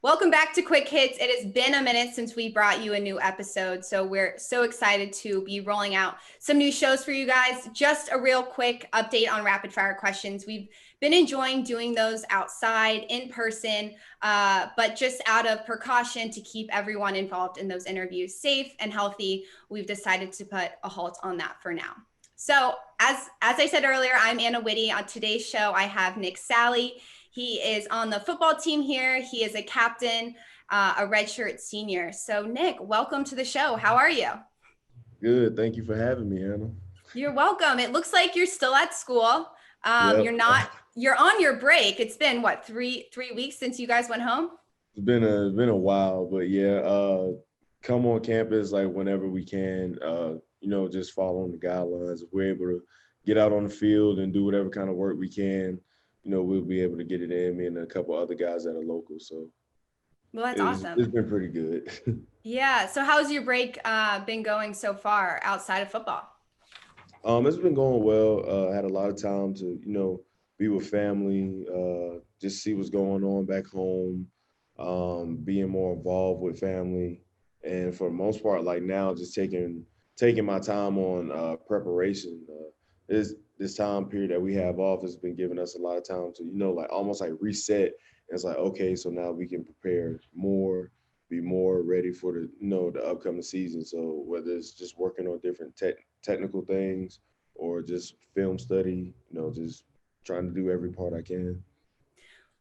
Welcome back to Quick Hits. It has been a minute since we brought you a new episode, so we're so excited to be rolling out some new shows for you guys. Just a real quick update on rapid fire questions. We've been enjoying doing those outside, in person, but just out of precaution to keep everyone involved in those interviews safe and healthy, we've decided to put a halt on that for now. So as I said earlier, I'm Anna Witte. On today's show, I have Nick Salley. He is on the football team here. He is a captain, a redshirt senior. So Nick, welcome to the show. How are you? Good. Thank you for having me, Anna. You're welcome. It looks like you're still at school. Yep. You're on your break. It's been what, three weeks since you guys went home? It's been a while, but yeah, come on campus like whenever we can, just following the guidelines. If we're able to get out on the field and do whatever kind of work we can, we'll be able to get it in, me and a couple other guys that are local. So Well, that's it's awesome. been pretty good. Yeah. So how's your break been going so far outside of football? It's been going well. Had a lot of time to, be with family, just see what's going on back home, being more involved with family, and for the most part, like now, just taking my time on preparation. This time period that we have off has been giving us a lot of time to, like almost like reset. And it's like, okay, so now we can prepare more, be more ready for the upcoming season. So whether it's just working on different technical things or just film study, just trying to do every part I can.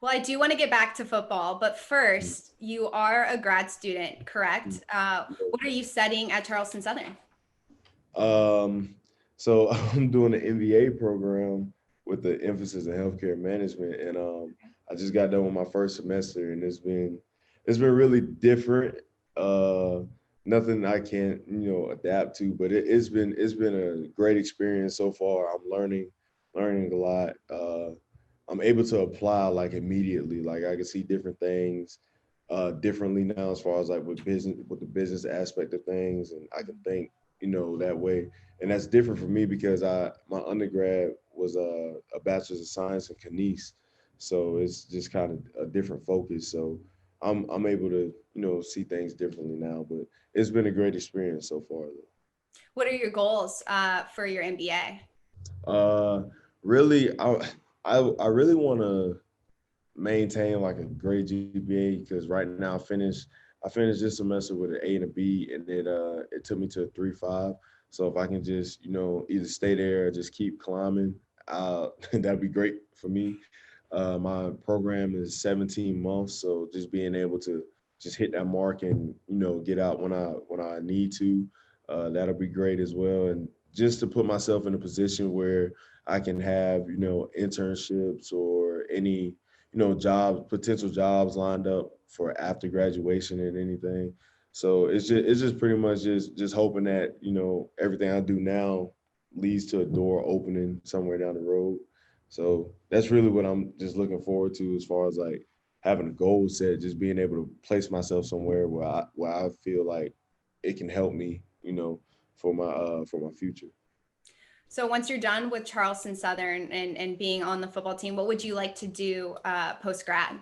Well, I do want to get back to football, but first, you are a grad student, correct? What are you studying at Charleston Southern? Um, so I'm doing an MBA program with the emphasis in healthcare management, and I just got done with my first semester, and it's been really different. Uh, Nothing I can't adapt to, but it's been a great experience so far. I'm learning a lot. I'm able to apply like immediately. Like I can see different things differently now as far as like with the business aspect of things, and I can think that way. And that's different for me because my undergrad was a bachelor's of science in kinese, so it's just kind of a different focus. So I'm able to see things differently now, but it's been a great experience so far. What are your goals for your MBA? Uh, Really, I really want to maintain like a great GPA because right now I finished this semester with an A and a B, and it took me to a 3.5. So if I can just either stay there or just keep climbing, that'd be great for me. My program is 17 months, so just being able to just hit that mark and get out when I need to, that'll be great as well. And just to put myself in a position where I can have internships or any jobs, potential jobs lined up for after graduation and anything. So it's just pretty much just hoping that everything I do now leads to a door opening somewhere down the road. So that's really what I'm just looking forward to as far as like having a goal set, just being able to place myself somewhere where I feel like it can help me, for my future. So once you're done with Charleston Southern and being on the football team, what would you like to do post grad?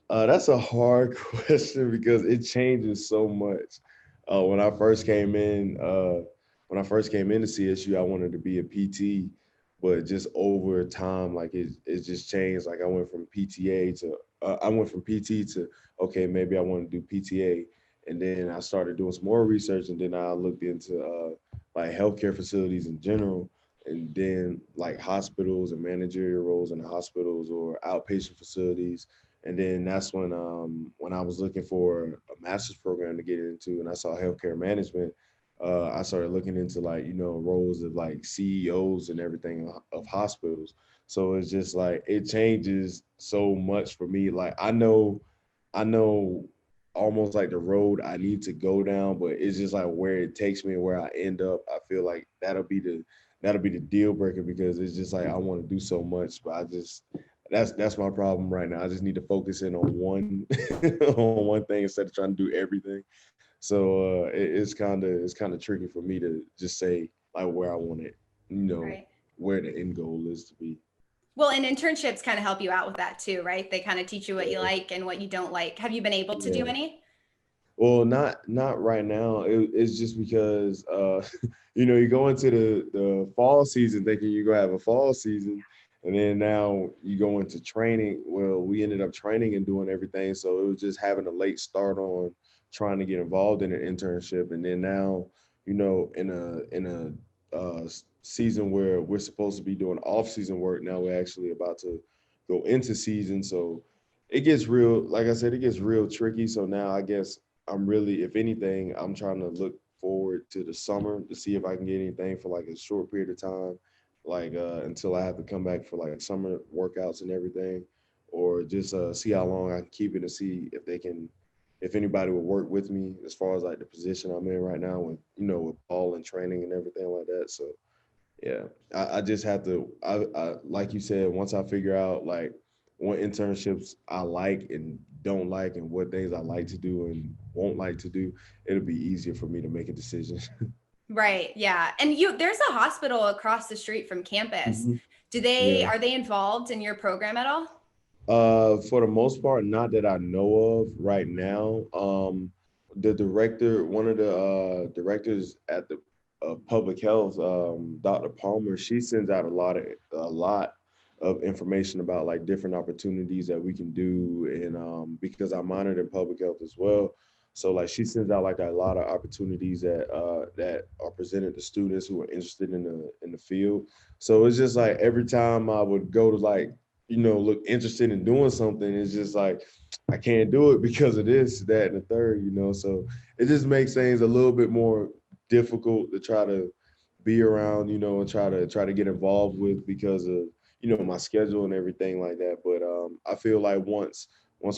That's a hard question because it changes so much. When I first came in, when I first came into CSU, I wanted to be a PT, but just over time, like it just changed. Like I went from PT to okay, maybe I want to do PTA, and then I started doing some more research, and then I looked into like healthcare facilities in general, and then like hospitals and managerial roles in the hospitals or outpatient facilities. And then that's when I was looking for a master's program to get into, and I saw healthcare management. I started looking into like roles of like CEOs and everything of hospitals. So it's just like it changes so much for me. Like I know almost like the road I need to go down, but it's just like where it takes me and where I end up. I feel like that'll be the deal breaker because it's just like I want to do so much, but that's my problem right now. I just need to focus in on one on one thing instead of trying to do everything. So it's kind of tricky for me to just say like where I want it, you know, Right. where the end goal is to be. Well, and internships kind of help you out with that too, right? They kind of teach you what you Yeah. like and what you don't like. Have you been able to do Yeah. any? Well, not right now. It's just because you go into the fall season thinking you're gonna have a fall season, and then now you go into training. Well, we ended up training and doing everything, so it was just having a late start on trying to get involved in an internship, and then now, in a season where we're supposed to be doing off season work, now we're actually about to go into season, so it gets real. Like I said, it gets real tricky. So now I guess I'm really, if anything, I'm trying to look forward to the summer to see if I can get anything for like a short period of time, like until I have to come back for like summer workouts and everything, or just see how long I can keep it and see if they can, if anybody will work with me as far as like the position I'm in right now, with with ball and training and everything like that. So yeah, I just have to. I like you said, once I figure out like what internships I like and don't like, and what things I like to do and won't like to do, it'll be easier for me to make a decision. Right. Yeah. And there's a hospital across the street from campus. Mhm. Are Yeah. they involved in your program at all? For the most part, not that I know of right now. The director, one of the directors at the public health, Dr. Palmer, she sends out a lot of information about like different opportunities that we can do, and because I minored in public health as well, so like she sends out like a lot of opportunities that are presented to students who are interested in the field. So it's just like every time I would go to like look interested in doing something, it's just like I can't do it because of this, that, and the third. So it just makes things a little bit more difficult to try to be around, and try to get involved with because of my schedule and everything like that. But I feel like once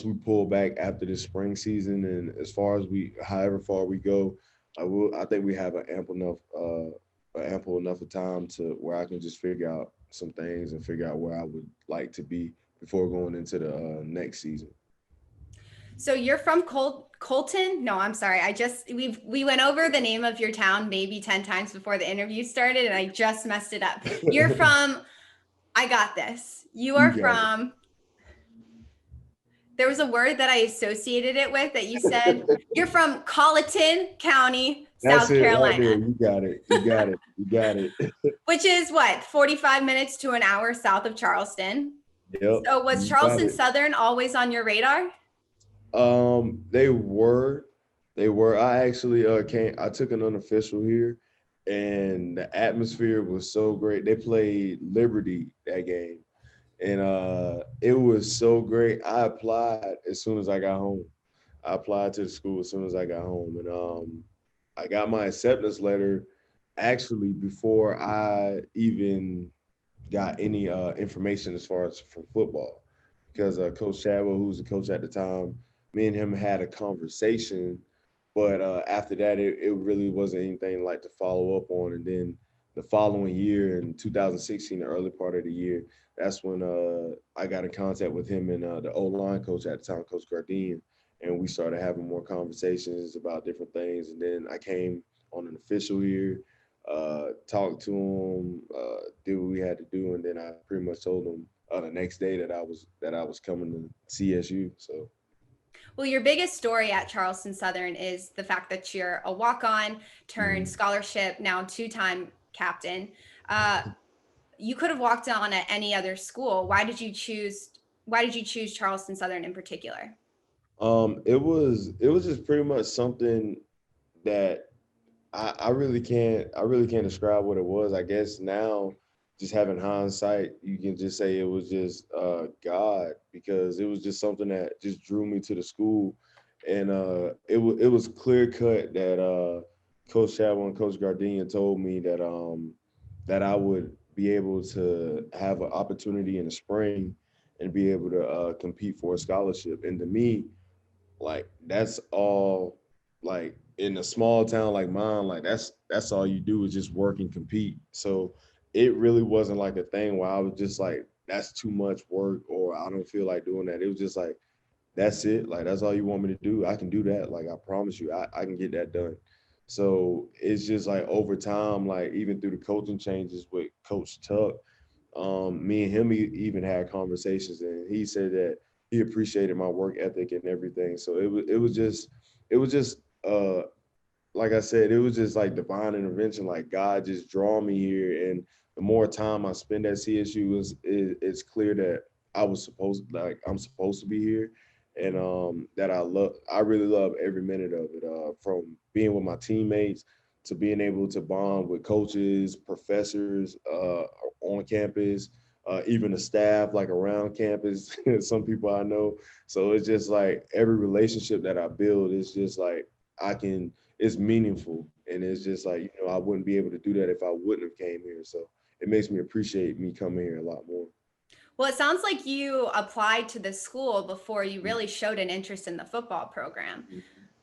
we pull back after this spring season, and as far as however far we go, I think we have ample enough of time to where I can just figure out some things and figure out where I would like to be before going into the next season. So you're from Colton? No, I'm sorry. We went over the name of your town maybe 10 times before the interview started and I just messed it up. You're from I got this. You You are got from There was a word that I associated it with that you said. it. You're from Colleton County, That's South it right there. Carolina, You got it. You got it. You got it. which is what, 45 minutes to an hour south of Charleston. Yep. So was You got Charleston it. Southern always on your radar? They were, they were. I actually I took an unofficial here, and the atmosphere was so great. They played Liberty that game, and it was so great. I applied as soon as I got home. I applied to the school as soon as I got home, and I got my acceptance letter actually before I even got any information as far as for football, because Coach Chadwell, who was the coach at the time, me and him had a conversation, but after that, it really wasn't anything like to follow up on. And then the following year, in 2016, the early part of the year, that's when I got in contact with him and the O line coach at the time, Coach Gardine, and we started having more conversations about different things. And then I came on an official here, talked to him, did what we had to do, and then I pretty much told him the next day that I was coming to CSU. So Well, your biggest story at Charleston Southern is the fact that you're a walk-on turned mhm. scholarship, now two-time captain. Uh, you could have walked on at any other school. Why did you choose Charleston Southern in particular? It was just pretty much something that I really can't describe what it was. I guess now, just having hindsight, you can just say it was just God, because it was just something that just drew me to the school, and it was clear cut that Coach Chadwell and Coach Gardenia told me that I would be able to have an opportunity in the spring and be able to compete for a scholarship. And to me, like that's all, like in a small town like mine, like that's all you do is just work and compete. So it really wasn't like a thing where I was just like, that's too much work, or I don't feel like doing that. It was just like, that's it. Like, that's all you want me to do, I can do that. Like, I promise you, I can get that done. So it's just like over time, like even through the coaching changes with Coach Tuck, Me and him even had conversations, and he said that he appreciated my work ethic and everything. So it was just like I said, it was just like divine intervention. Like God just draw me here, and the more time I spend at CSU, it's clear that I'm supposed to be here, and that I really love every minute of it. From being with my teammates to being able to bond with coaches, professors on campus, even the staff like around campus. Some people I know. So it's just like every relationship that I build is just like I can it's meaningful, and it's just like I wouldn't be able to do that if I wouldn't have came here. So it makes me appreciate me coming here a lot more. Well, it sounds like you applied to the school before you really showed an interest in the football program.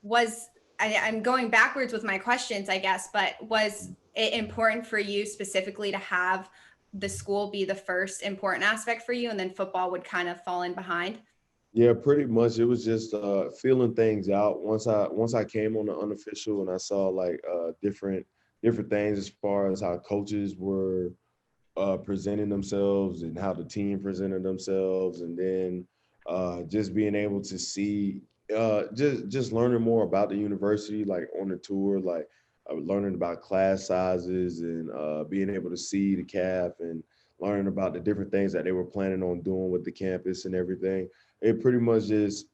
Was I'm going backwards with my questions, I guess, but was it important for you specifically to have the school be the first important aspect for you, and then football would kind of fall in behind? Yeah, pretty much. It was just feeling things out. Once I came on the unofficial and I saw like different things as far as how coaches were presenting themselves and how the team presented themselves, and then just being able to see just learning more about the university, like on the tour, like learning about class sizes and being able to see the calf and learning about the different things that they were planning on doing with the campus and everything. It pretty much just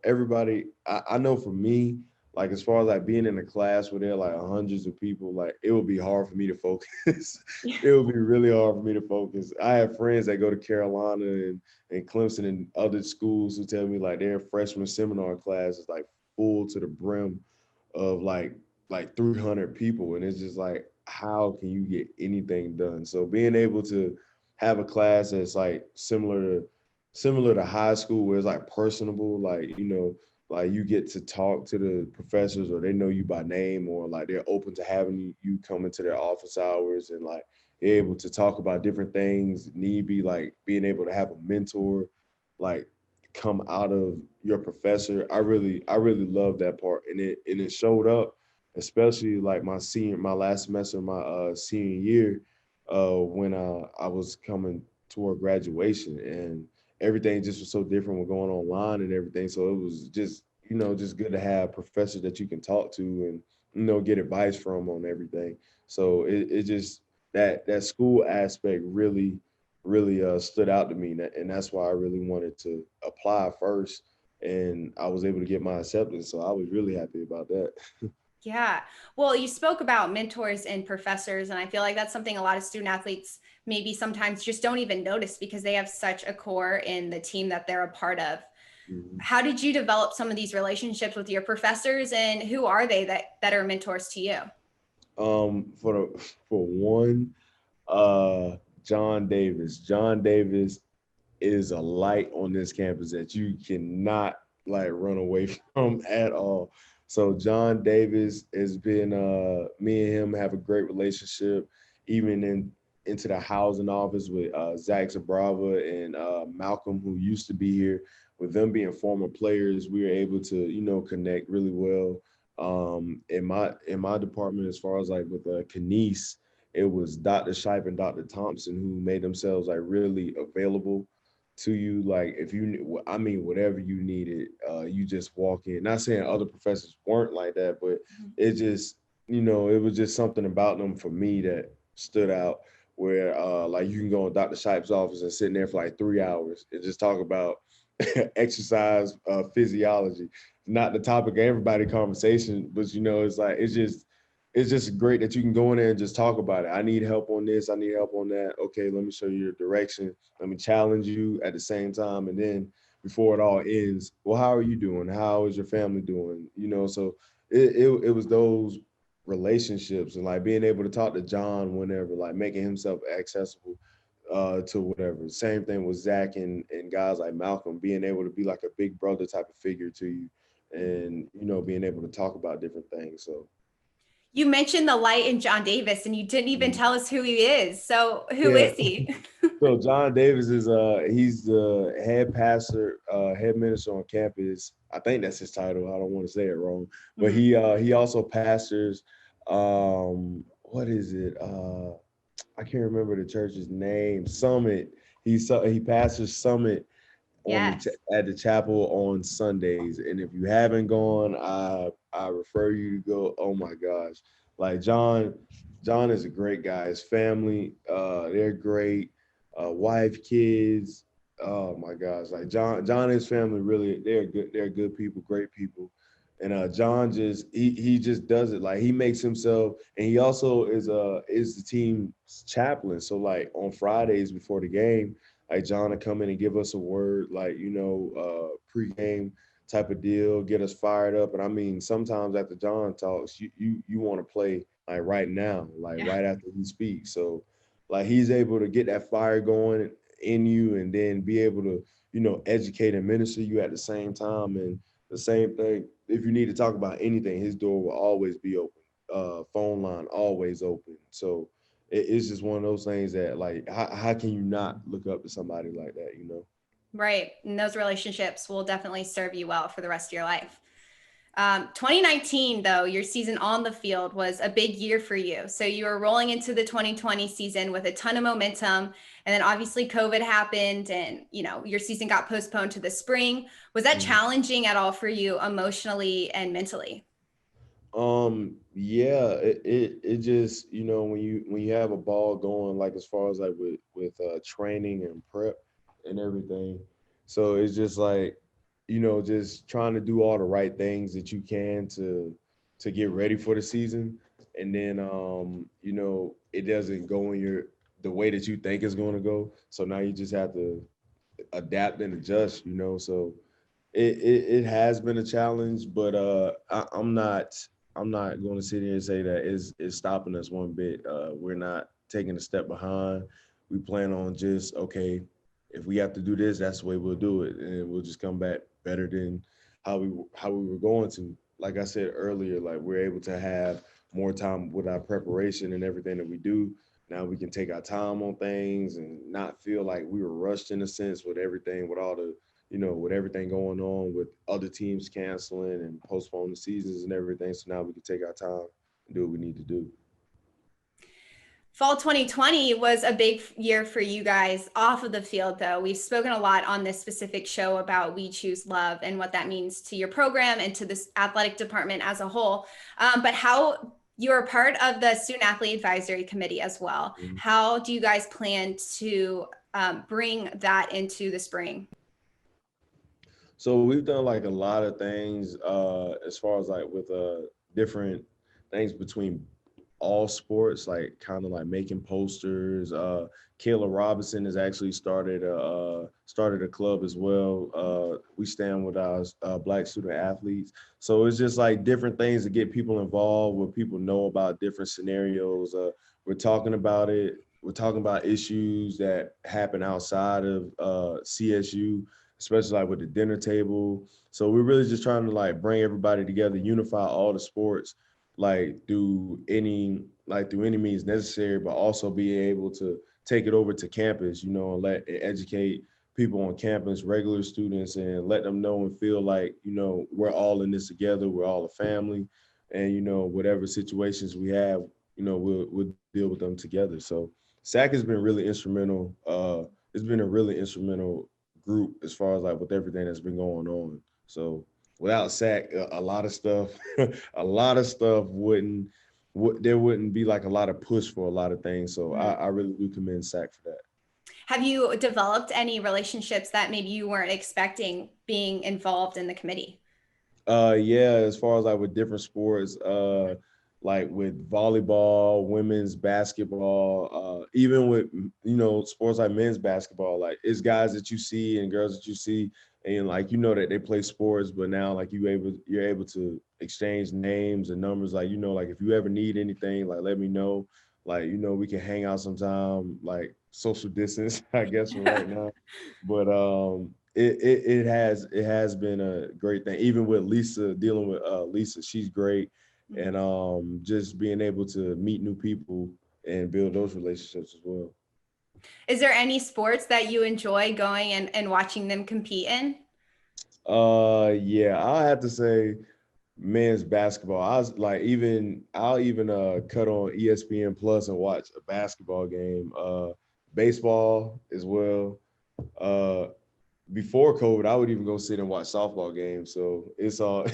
everybody. I know for me, like as far as like being in a class where there are like hundreds of people, like it would be hard for me to focus. It would be really hard for me to focus. I have friends that go to Carolina and Clemson and other schools who tell me like their freshman seminar class is like full to the brim of like 300 people, and it's just like how can you get anything done? So being able to have a class that's like similar to high school where it's like personable, like like you get to talk to the professors or they know you by name, or like they're open to having you come into their office hours and like you're able to talk about different things. Need be like being able to have a mentor, like come out of your professor. I really love that part, and it showed up, especially like my last semester, my senior year, when I was coming toward graduation, and everything just was so different with going online and everything. So it was just good to have professors that you can talk to and get advice from on everything. So it just that school aspect really stood out to me, and that's why I really wanted to apply first, and I was able to get my acceptance. So I was really happy about that. Yeah. Well, you spoke about mentors and professors, and I feel like that's something a lot of student athletes maybe sometimes just don't even notice because they have such a core in the team that they're a part of. Mhm. How did you develop some of these relationships with your professors, and who are they that are mentors to you? For one, uh, John Davis. John Davis is a light on this campus that you cannot like run away from at all. So John Davis has been me and him have a great relationship, even into the housing office with Zach Zabrava and Malcolm, who used to be here. With them being former players, we were able to connect really well. In my department, as far as like with Kanice, it was Dr. Shipe and Dr. Thompson who made themselves like really available to you. Like if you, I mean, whatever you needed, you just walk in. Not saying other professors weren't like that, but it just, it was just something about them for me that stood out. Where like you can go in Dr. Shipe's office and sit in there for like 3 hours and just talk about exercise physiology. Not the topic of everybody conversation, but it's just great that you can go in there and just talk about it. I need help on this. I need help on that. Okay, let me show you your direction. Let me challenge you at the same time. And then before it all ends, well, how are you doing? How is your family doing? So it was those relationships and like being able to talk to John whenever, like making himself accessible to whatever. Same thing with Zach and guys like Malcolm, being able to be like a big brother type of figure to you, and being able to talk about different things. So You mentioned the light in John Davis, and you didn't even mm, tell us who he is. So, who yeah. is he? So John Davis is he's the head pastor, head minister on campus. I think that's his title. I don't want to say it wrong, but Mhm. he also pastors what is it? I can't remember the church's name. Summit. He pastors Summit Yes. at the chapel on Sundays. And if you haven't gone, I refer you to go. Oh my gosh. Like John is a great guy. His family, they're great. Wife, kids. Oh my gosh. Like John and his family really they're good people, great people. And John just he just does it. Like he makes himself, and he also is the team's chaplain. So like on Fridays before the game, like John to come in and give us a word, like, pregame type of deal, get us fired up. And I mean, sometimes after John talks, you want to play like right now, like Yeah. right after he speaks. So like he's able to get that fire going in you, and then be able to, educate and minister you at the same time. And the same thing, if you need to talk about anything, his door will always be open. Phone line always open. So it's just one of those things that, like, how can you not look up to somebody like that? Right. And those relationships will definitely serve you well for the rest of your life. 2019, though, your season on the field was a big year for you. So you were rolling into the 2020 season with a ton of momentum. And then obviously COVID happened and, your season got postponed to the spring. Was that Mhm. challenging at all for you emotionally and mentally? Yeah, it just, when you have a ball going, like as far as like with training and prep and everything. So it's just like, just trying to do all the right things that you can to get ready for the season. And then it doesn't go in the way that you think it's going to go. So now you just have to adapt and adjust. So it has been a challenge, but I'm not going to sit here and say that it's stopping us one bit. We're not taking a step behind. We plan on just, okay, if we have to do this, that's the way we'll do it, and we'll just come back better than how we were going to. Like I said earlier, like we're able to have more time with our preparation and everything that we do. Now we can take our time on things and not feel like we were rushed in a sense with everything, with all the with everything going on with other teams canceling and postponing the seasons and everything. So now we can take our time and do what we need to do. Fall 2020 was a big year for you guys off of the field, though. We've spoken a lot on this specific show about We Choose Love and what that means to your program and to this athletic department as a whole. But how you're a part of the Student Athlete Advisory Committee as well. Mhm. How do you guys plan to bring that into the spring? So we've done like a lot of things as far as like with different things between all sports, like kind of like making posters. Kayla Robinson has actually started a club as well. We stand with our Black student athletes. So it's just like different things to get people involved, where people know about different scenarios. We're talking about it. We're talking about issues that happen outside of CSU, especially like with the dinner table. So we're really just trying to like bring everybody together, unify all the sports, like through any means necessary, but also be able to take it over to campus, and educate people on campus, regular students, and let them know and feel like, we're all in this together, we're all a family, and whatever situations we have, we'll deal with them together. So SAC has been really instrumental. It's been a really instrumental group as far as like with everything that's been going on. So without SAC, a lot of stuff, a lot of stuff there wouldn't be like a lot of push for a lot of things. So I really do commend SAC for that. Have you developed any relationships that maybe you weren't expecting being involved in the committee? Yeah, as far as like with different sports, like with volleyball, women's basketball, even with sports like men's basketball, like it's guys that you see and girls that you see, and like that they play sports, but now like you're able to exchange names and numbers. Like like if you ever need anything, like let me know. Like we can hang out sometime, like social distance, I guess for right now. But it has been a great thing. Even with Lisa, dealing with Lisa, she's great, and just being able to meet new people and build those relationships as well. Is there any sports that you enjoy going and watching them compete in? Yeah, I have to say men's basketball. I was like, I'll even cut on ESPN Plus and watch a basketball game. Baseball as well. Uh, Before COVID, I would even go sit and watch softball games. So it's all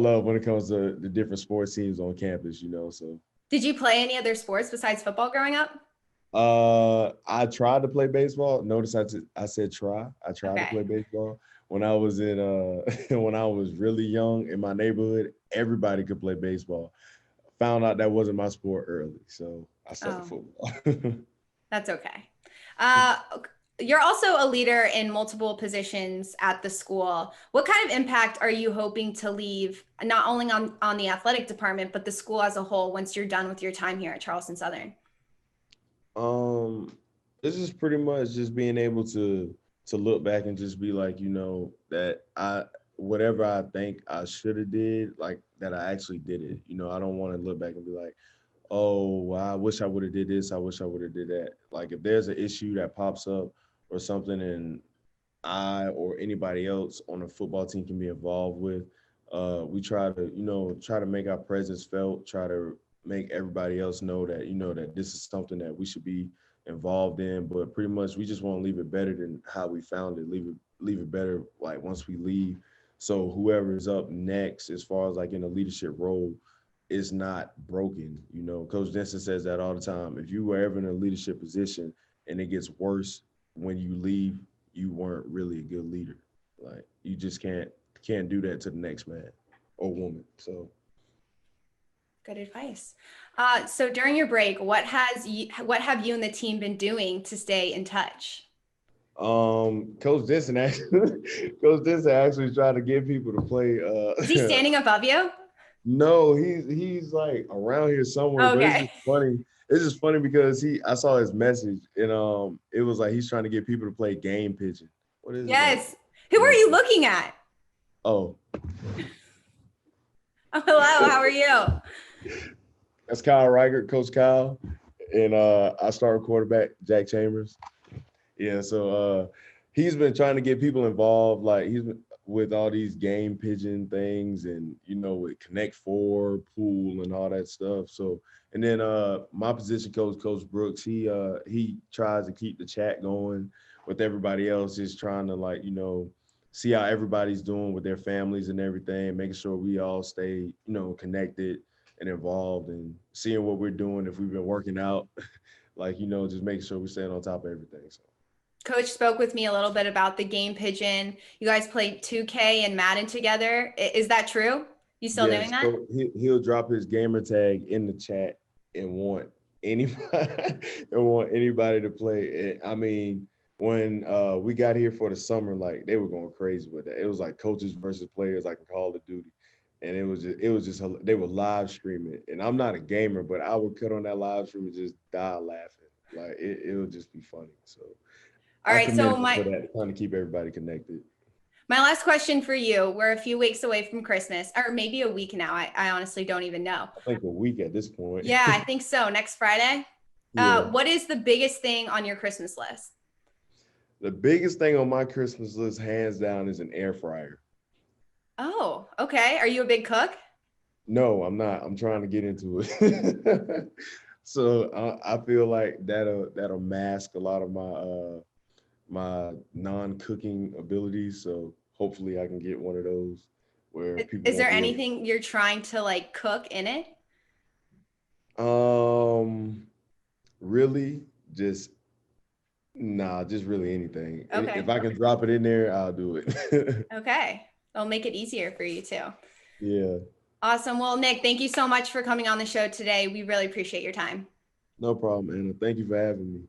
love when it comes to the different sports teams on campus, So Did you play any other sports besides football growing up? I tried to play baseball. Notice I said try. I tried to play Okay. baseball when I was in when I was really young in my neighborhood. Everybody could play baseball. Found out that wasn't my sport early, so I stuck to Oh, football. that's okay. Uh, you're also a leader in multiple positions at the school. What kind of impact are you hoping to leave, not only on the athletic department, but the school as a whole once you're done with your time here at Charleston Southern? Um, this is pretty much just being able to look back and just be like, that I whatever I think I should have did, like that I actually did it. I don't want to look back and be like, oh, well, I wish I would have did this. I wish I would have did that. Like if there's an issue that pops up or something, and I or anybody else on the football team can be involved with, we try to make our presence felt. Try to make everybody else know that that this is something that we should be involved in. But pretty much, we just want to leave it better than how we found it. Leave it better like once we leave. So whoever is up next, as far as like in a leadership role, is not broken. Coach Denson says that all the time. If you were ever in a leadership position and it gets worse when you leave, you weren't really a good leader. Like you just can't do that to the next man or woman. So Good advice. So during your break, what have you and the team been doing to stay in touch? Coach Denson actually Coach Denson actually tried to get people to play Is he standing above you? no, he's like around here somewhere, but it's Okay. just funny. It's just funny because I saw his message and it was like he's trying to get people to play game pigeon. What is it like? Yes. Who are you looking at? Oh, Oh, hello, how are you? that's Kyle Reichert, Coach Kyle, and I started quarterback Jack Chambers. Yeah, so he's been trying to get people involved. Like he's been with all these game pigeon things, and with Connect Four, pool, and all that stuff. So, and then my position coach, Coach Brooks, he tries to keep the chat going with everybody else, just trying to like see how everybody's doing with their families and everything, making sure we all stay connected and involved, and seeing what we're doing if we've been working out, like just making sure we're staying on top of everything. So. Coach spoke with me a little bit about the game pigeon. You guys played 2K and Madden together. Is that true? You still doing Yes, that? so he'll drop his gamer tag in the chat and want anybody to play. I mean, when we got here for the summer, like they were going crazy with that. It was like coaches versus players, like in Call of Duty, and it was just they were live streaming. And I'm not a gamer, but I would cut on that live stream and just die laughing. Like it would just be funny. So All I right, commend so him for that, trying to keep everybody connected. my last question for you. We're a few weeks away from Christmas, or maybe a week now. I honestly don't even know. I think a week at this point. Yeah, I think so. Next Friday. Yeah. What is the biggest thing on your Christmas list? The biggest thing on my Christmas list, hands down, is an air fryer. Oh, okay. Are you a big cook? No, I'm not. I'm trying to get into it. So I feel like that'll mask a lot of my non-cooking abilities. So hopefully I can get one of those where people Is won't there be able. anything you're trying to like cook in it? Really, just nah, just really anything. If Okay. I can drop it in there, I'll do it. Okay. It'll make it easier for you too. Yeah, Awesome. Well, Nick, thank you so much for coming on the show today. We really appreciate your time. no problem, Anna. Thank you for having me.